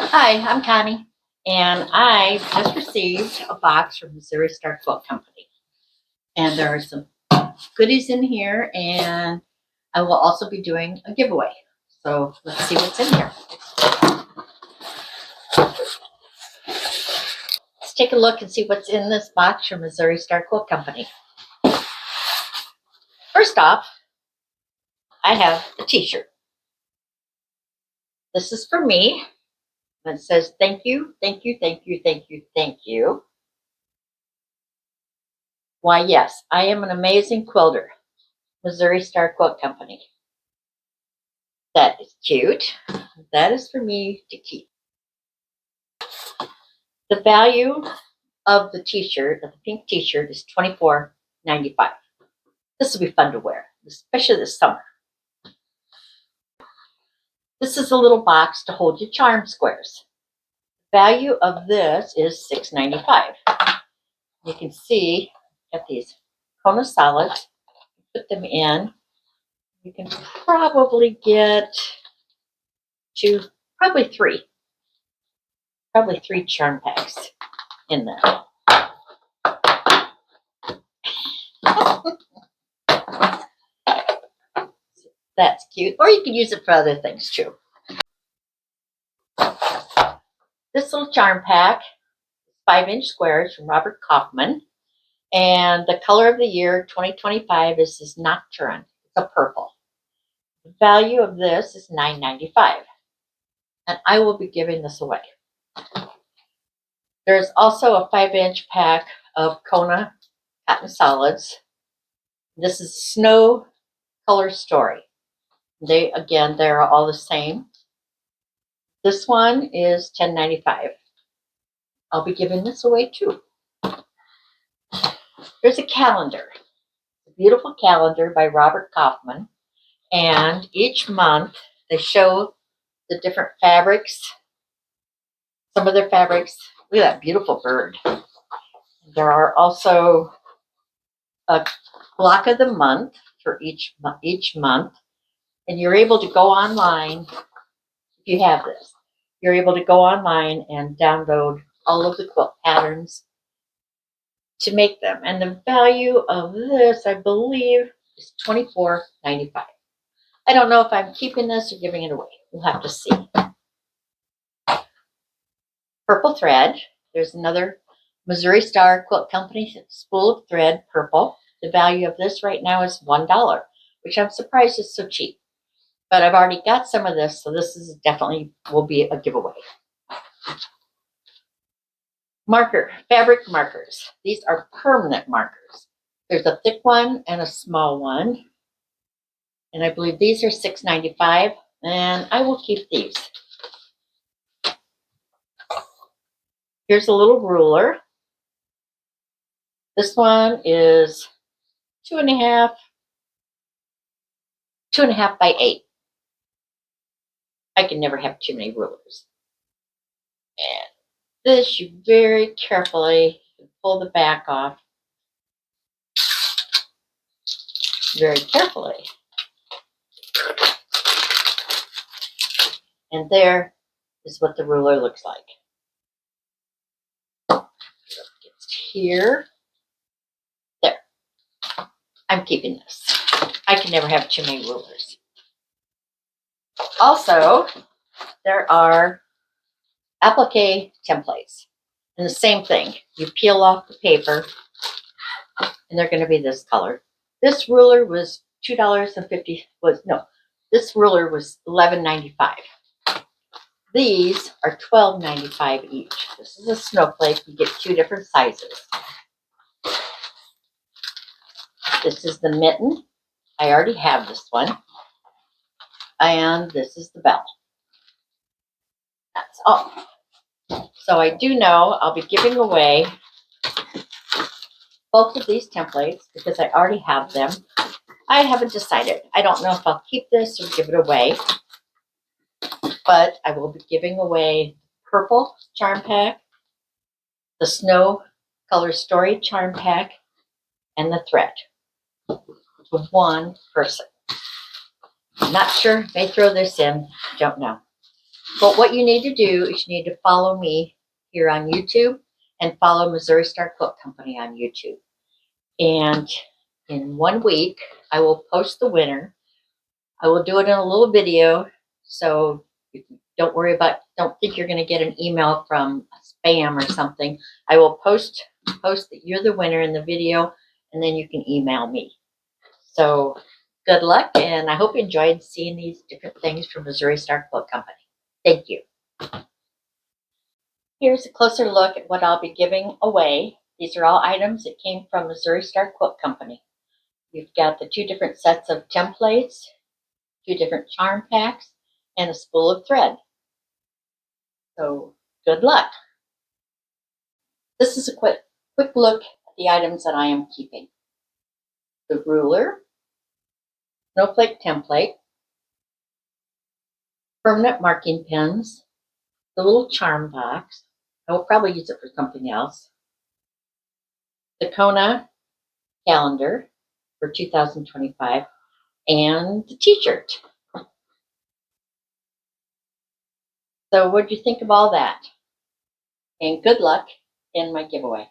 Hi, I'm Connie, and I just received a box from Missouri Star Quilt Company. And there are some goodies in here, and I will also be doing a giveaway. So let's see what's in here. Let's take a look and see what's in this box from Missouri Star Quilt Company. First off, I have a t-shirt. This is for me. And it says, thank you, thank you, thank you, thank you, thank you. Why, yes, I am an amazing quilter. Missouri Star Quilt Company. That is cute. That is for me to keep. The value of the t-shirt, of the pink t-shirt, is $24.95. This will be fun to wear, especially this summer. This is a little box to hold your charm squares. The value of this is $6.95. You can see, got these Kona solids. Put them in. You can probably get probably three charm packs in there. That's cute. Or you can use it for other things too. This little charm pack is 5-inch squares from Robert Kaufman. And the color of the year 2025 is this Nocturne. It's a purple. The value of this is $9.95. And I will be giving this away. There's also a 5-inch pack of Kona cotton solids. This is Snow Color Story. They're all the same. This one is $10.95. I'll be giving this away too. There's a calendar. A beautiful calendar by Robert Kaufman. And each month they show the different fabrics. Some of their fabrics. Look at that beautiful bird. There are also a block of the month for each month. And you're able to go online, if you have this, you're able to go online and download all of the quilt patterns to make them. And the value of this, I believe, is $24.95. I don't know if I'm keeping this or giving it away. We'll have to see. Purple thread. There's another Missouri Star Quilt Company spool of thread, purple. The value of this right now is $1, which I'm surprised is so cheap. But I've already got some of this, so this is definitely will be a giveaway. Fabric markers. These are permanent markers. There's a thick one and a small one. And I believe these are $6.95, and I will keep these. Here's a little ruler. This one is 2.5 by 8. I can never have too many rulers. And this, you very carefully pull the back off. Very carefully. And there is what the ruler looks like. It's here. There. I'm keeping this. I can never have too many rulers. Also, there are applique templates. And the same thing. You peel off the paper, and they're going to be this color. This ruler was this ruler was $11.95. These are $12.95 each. This is a snowflake. You get 2 different sizes. This is the mitten. I already have this one. And this is the bell. That's all. So I do know I'll be giving away both of these templates because I already have them. I haven't decided. I don't know if I'll keep this or give it away. But I will be giving away purple charm pack, the Snow Color Story charm pack, and the thread to one person. I'm not sure. May throw this in. Don't know. But what you need to do is you need to follow me here on YouTube and follow Missouri Star Quilt Company on YouTube. And in 1 week, I will post the winner. I will do it in a little video, so don't worry about, don't think you're going to get an email from spam or something. I will post that you're the winner in the video, and then you can email me. So good luck, and I hope you enjoyed seeing these different things from Missouri Star Quilt Company. Thank you. Here's a closer look at what I'll be giving away. These are all items that came from Missouri Star Quilt Company. You've got the 2 different sets of templates, 2 different charm packs, and a spool of thread. So good luck. This is a quick look at the items that I am keeping. The ruler, Applique template, permanent marking pens, the little charm box. I will probably use it for something else. The Kona calendar for 2025, and the t-shirt. So what do you think of all that? And good luck in my giveaway.